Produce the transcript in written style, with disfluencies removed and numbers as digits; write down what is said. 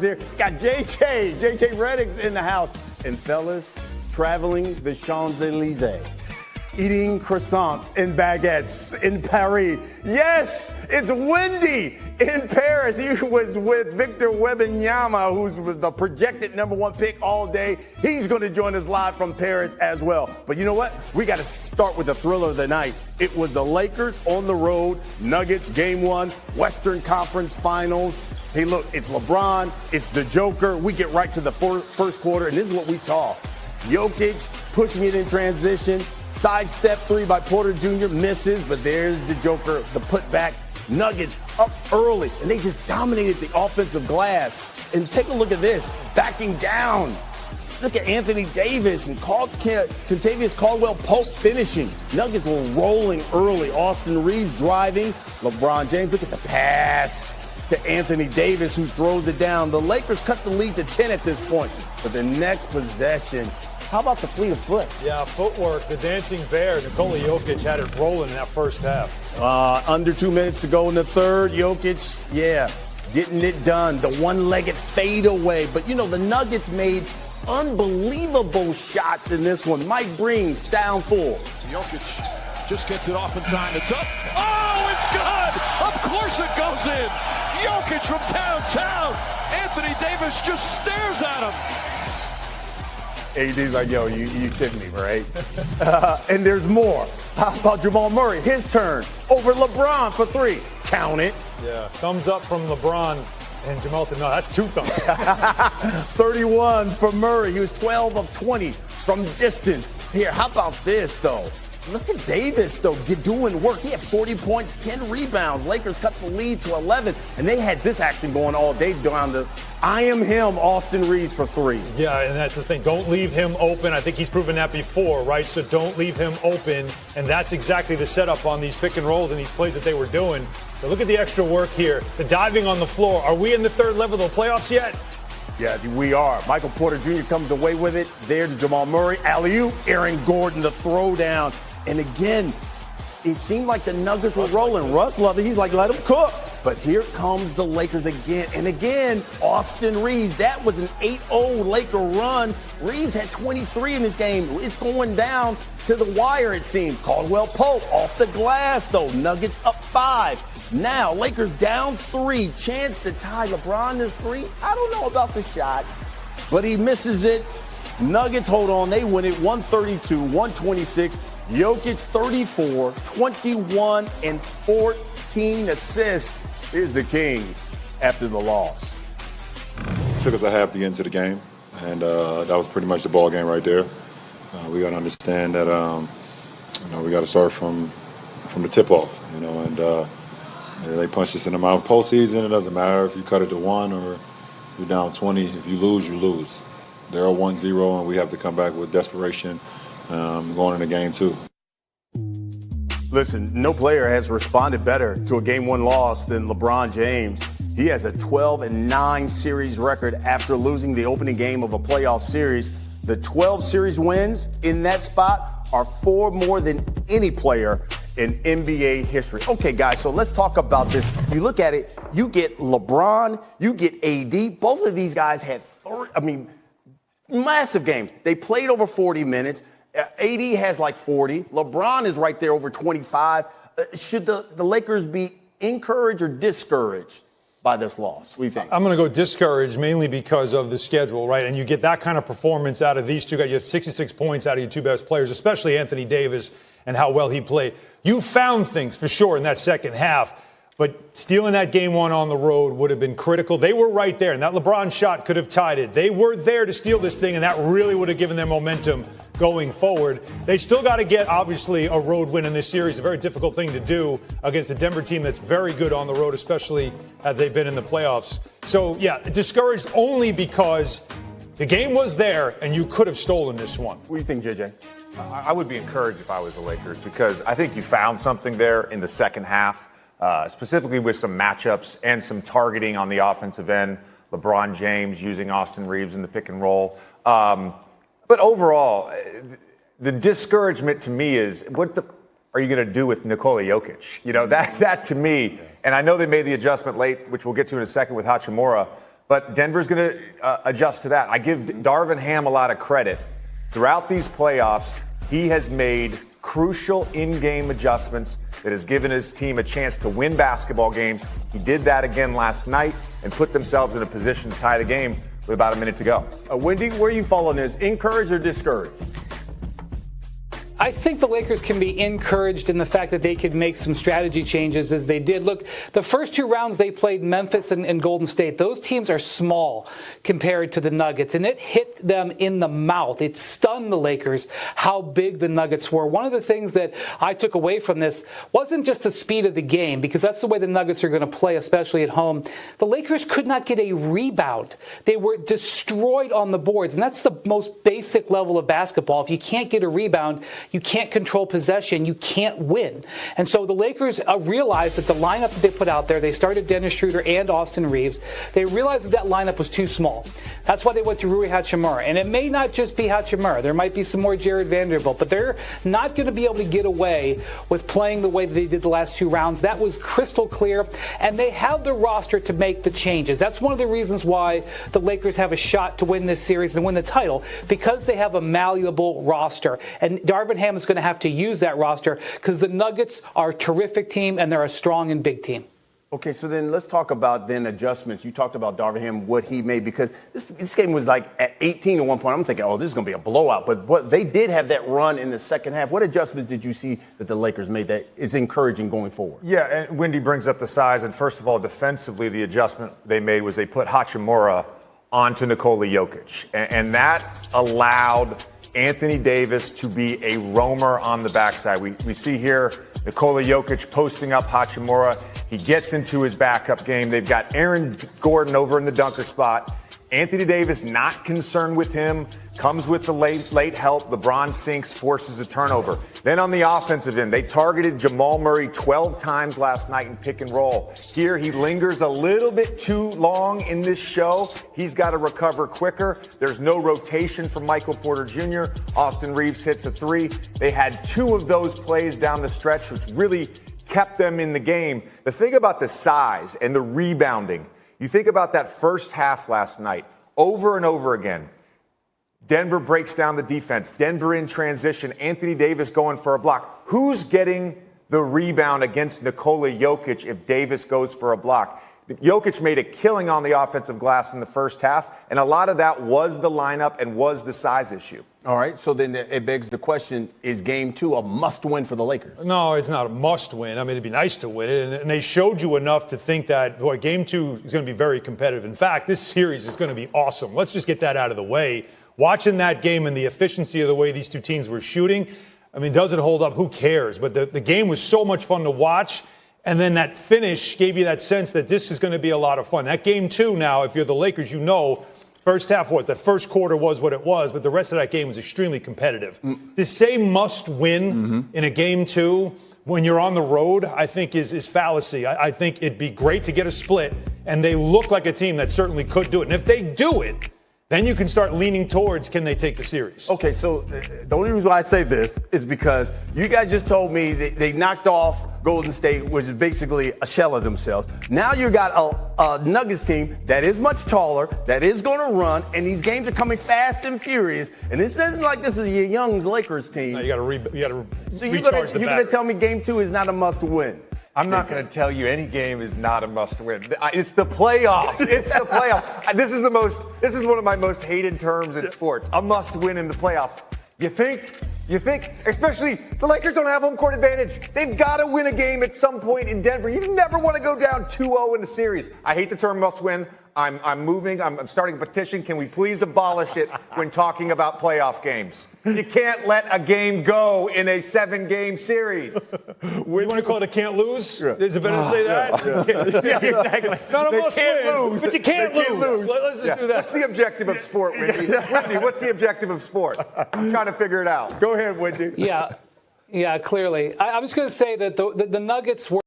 Here. Got J Redick's in the house. And fellas, traveling the Champs-Elysees. Eating croissants and baguettes in Paris. Yes, it's windy in Paris. He was with Victor Wembanyama, who's the projected #1 pick all day. He's going to join us live from Paris as well. But you know what? We got to start with the thriller of the night. It was the Lakers on the road, Nuggets, Game 1, Western Conference Finals. Hey, look, it's LeBron, it's the Joker. We get right to the first quarter, and this is what we saw. Jokic pushing it in transition. Sidestep three by Porter Jr. misses, but there's the Joker, the putback. Nuggets up early, and they just dominated the offensive glass. And take a look at this, backing down. Look at Anthony Davis and Kentavious Caldwell-Pope finishing. Nuggets were rolling early. Austin Reeves driving. LeBron James, look at the pass to Anthony Davis, who throws it down. The Lakers cut the lead to 10 at this point. But the next possession, how about the fleet of foot? Yeah, footwork, the dancing bear. Nikola Jokic had it rolling in that first half. Under 2 minutes to go in the third. Jokic, getting it done. The one-legged fadeaway. But, you know, the Nuggets made unbelievable shots in this one. Mike Breen, sound full. Jokic just gets it off in time. It's up. Oh, it's good! Of course it goes in! Jokic from downtown! Anthony Davis just stares at him. AD's like, yo, you kidding me, right? And there's more. How about Jamal Murray? His turn over LeBron for three. Count it. Yeah, thumbs up from LeBron. And Jamal said, no, that's two thumbs. 31 for Murray. He was 12 of 20 from distance. Here, how about this, though? Look at Davis, though, doing work. He had 40 points, 10 rebounds. Lakers cut the lead to 11, and they had this action going all day down to I am him, Austin Reeves for three. Yeah, and that's the thing. Don't leave him open. I think he's proven that before, right? So don't leave him open, and that's exactly the setup on these pick and rolls and these plays that they were doing. So look at the extra work here. The diving on the floor. Are we in the third level of the playoffs yet? Yeah, we are. Michael Porter Jr. comes away with it. There to Jamal Murray. Alley-oop. Aaron Gordon, the throwdown. And again, it seemed like the Nuggets were rolling. Russ loved it. He's like, let them cook. But here comes the Lakers again. And again, Austin Reeves. That was an 8-0 Laker run. Reeves had 23 in this game. It's going down to the wire, it seems. Caldwell-Pope off the glass, though. Nuggets up 5. Now, Lakers down 3. Chance to tie. LeBron is 3. I don't know about the shot, but he misses it. Nuggets hold on. They win it 132-126. Jokic 34, 21, and 14 assists. Here's the king after the loss. It took us a half to get into the game, and that was pretty much the ball game right there. We got to understand that we got to start from the tip-off, and they punched us in the mouth. Postseason, it doesn't matter if you cut it to 1 or you're down 20. If you lose, you lose. They're 1-0, and we have to come back with desperation going into game 2. Listen, no player has responded better to a Game 1 loss than LeBron James. He has a 12-9 series record after losing the opening game of a playoff series. The 12 series wins in that spot are 4 more than any player in NBA history. Okay, guys, so let's talk about this. You look at it, you get LeBron, you get AD. Both of these guys had massive games. They played over 40 minutes. AD has like 40. LeBron is right there over 25. Should the Lakers be encouraged or discouraged by this loss? What do you think? I'm going to go discouraged mainly because of the schedule, right? And you get that kind of performance out of these two guys. You have 66 points out of your two best players, especially Anthony Davis and how well he played. You found things for sure in that second half. But stealing that Game 1 on the road would have been critical. They were right there, and that LeBron shot could have tied it. They were there to steal this thing, and that really would have given them momentum going forward. They still got to get, obviously, a road win in this series, a very difficult thing to do against a Denver team that's very good on the road, especially as they've been in the playoffs. So, yeah, discouraged only because the game was there, and you could have stolen this one. What do you think, JJ? I would be encouraged if I was the Lakers because I think you found something there in the second half. Specifically with some matchups and some targeting on the offensive end. LeBron James using Austin Reeves in the pick and roll. But overall, the discouragement to me is what are you going to do with Nikola Jokic? That to me, and I know they made the adjustment late, which we'll get to in a second with Hachimura, but Denver's going to adjust to that. I give Darvin Ham a lot of credit. Throughout these playoffs, he has made crucial in-game adjustments that has given his team a chance to win basketball games. He did that again last night and put themselves in a position to tie the game with about a minute to go. Wendy, where are you following this? Encouraged or discouraged? I think the Lakers can be encouraged in the fact that they could make some strategy changes as they did. Look, the first two rounds they played, Memphis and Golden State, those teams are small compared to the Nuggets, and it hit them in the mouth. It stunned the Lakers how big the Nuggets were. One of the things that I took away from this wasn't just the speed of the game, because that's the way the Nuggets are going to play, especially at home. The Lakers could not get a rebound. They were destroyed on the boards, and that's the most basic level of basketball. If you can't get a rebound, you can't control possession. You can't win. And so the Lakers realized that the lineup that they put out there, they started Dennis Schroeder and Austin Reeves. They realized that lineup was too small. That's why they went to Rui Hachimura. And it may not just be Hachimura. There might be some more Jared Vanderbilt. But they're not going to be able to get away with playing the way that they did the last two rounds. That was crystal clear. And they have the roster to make the changes. That's one of the reasons why the Lakers have a shot to win this series and win the title, because they have a malleable roster. And Darvin Ham is going to have to use that roster because the Nuggets are a terrific team and they're a strong and big team. Okay, so then let's talk about then adjustments. You talked about Darvin Ham, what he made, because this game was like at 18 at one point. I'm thinking, oh, this is going to be a blowout. But they did have that run in the second half. What adjustments did you see that the Lakers made that is encouraging going forward? Yeah, and Wendy brings up the size. And first of all, defensively, the adjustment they made was they put Hachimura onto Nikola Jokic. And that allowed Anthony Davis to be a roamer on the backside. We see here Nikola Jokic posting up Hachimura. He gets into his backup game. They've got Aaron Gordon over in the dunker spot. Anthony Davis not concerned with him, comes with the late help. LeBron sinks, forces a turnover. Then on the offensive end, they targeted Jamal Murray 12 times last night in pick and roll. Here he lingers a little bit too long in this show. He's got to recover quicker. There's no rotation from Michael Porter Jr. Austin Reeves hits a three. They had two of those plays down the stretch, which really kept them in the game. The thing about the size and the rebounding, you think about that first half last night, over and over again. Denver breaks down the defense. Denver in transition. Anthony Davis going for a block. Who's getting the rebound against Nikola Jokic if Davis goes for a block? Jokic made a killing on the offensive glass in the first half, and a lot of that was the lineup and was the size issue. All right, so then it begs the question, is Game 2 a must-win for the Lakers? No, it's not a must-win. I mean, it'd be nice to win it, and they showed you enough to think that, boy, Game 2 is going to be very competitive. In fact, this series is going to be awesome. Let's just get that out of the way. Watching that game and the efficiency of the way these two teams were shooting, I mean, does it hold up? Who cares? But the game was so much fun to watch, and then that finish gave you that sense that this is going to be a lot of fun. That Game 2 now, if you're the Lakers, you know, first half was, the first quarter was what it was, but the rest of that game was extremely competitive. To say must win in a Game 2 when you're on the road, I think is fallacy. I think it'd be great to get a split, and they look like a team that certainly could do it. And if they do it, then you can start leaning towards, can they take the series? Okay, so the only reason why I say this is because you guys just told me that they knocked off Golden State, which is basically a shell of themselves. Now you got a Nuggets team that is much taller, that is going to run, and these games are coming fast and furious. And this isn't like this is a young Lakers team. No, you got to So recharge the you're going to tell me Game 2 is not a must-win? I'm not going to tell you any game is not a must-win. It's the playoffs. It's the playoffs. This is one of my most hated terms in sports. A must-win in the playoffs. You think, especially the Lakers don't have home court advantage. They've got to win a game at some point in Denver. You never want to go down 2-0 in a series. I hate the term must-win. I'm starting a petition. Can we please abolish it when talking about playoff games? You can't let a game go in a 7-game series. You want to call it a can't lose? Yeah. Is it better to say that? Yeah, exactly. It's not a must win, but you can't lose. Let's just do that. What's the objective of sport, Wendy? Wendy, what's the objective of sport? I'm trying to figure it out. Go ahead, Wendy. Yeah, clearly. I was going to say that the Nuggets were